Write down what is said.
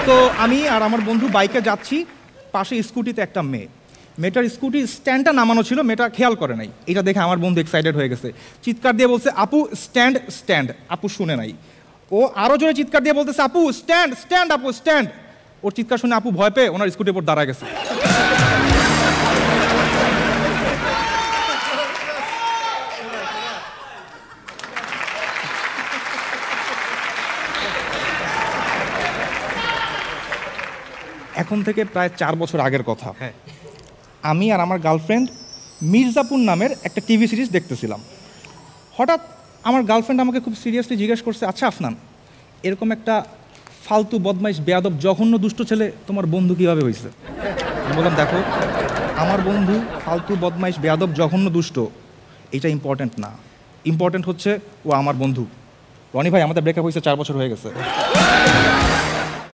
তো আমি আর আমার বন্ধু বাইকে যাচ্ছি, পাশে স্কুটিতে একটা মেয়েটার স্কুটি স্ট্যান্ডটা নামানো ছিল, মেয়েটা খেয়াল করে নাই। এটা দেখে আমার বন্ধু এক্সাইটেড হয়ে গেছে, চিৎকার দিয়ে বলছে আপু স্ট্যান্ড স্ট্যান্ড। আপু শুনে নাই, ও আরও জোরে চিৎকার দিয়ে বলতেছে আপু স্ট্যান্ড স্ট্যান্ড আপু স্ট্যান্ড। ওর চিৎকার শুনে আপু ভয় পেয়ে ওনার স্কুটির উপর দাঁড়ায় গেছে। এখন থেকে প্রায় 4 বছর আগের কথা। আমি আর আমার গার্লফ্রেন্ড মির্জাপুর নামের একটা টিভি সিরিজ দেখতেছিলাম। হঠাৎ আমার গার্লফ্রেন্ড আমাকে খুব সিরিয়াসলি জিজ্ঞেস করছে, আচ্ছা আফনান, এরকম একটা ফালতু বদমাইশ বেয়াদব জঘন্য দুষ্ট ছেলে তোমার বন্ধু কীভাবে হয়েছে? আমি বললাম, দেখো, আমার বন্ধু ফালতু বদমাইশ বেয়াদব জঘন্য দুষ্ট এটা ইম্পর্ট্যান্ট না, ইম্পর্ট্যান্ট হচ্ছে ও আমার বন্ধু। রনি ভাই, আমাদের ব্রেকআপ হয়েছে 4 বছর হয়ে গেছে।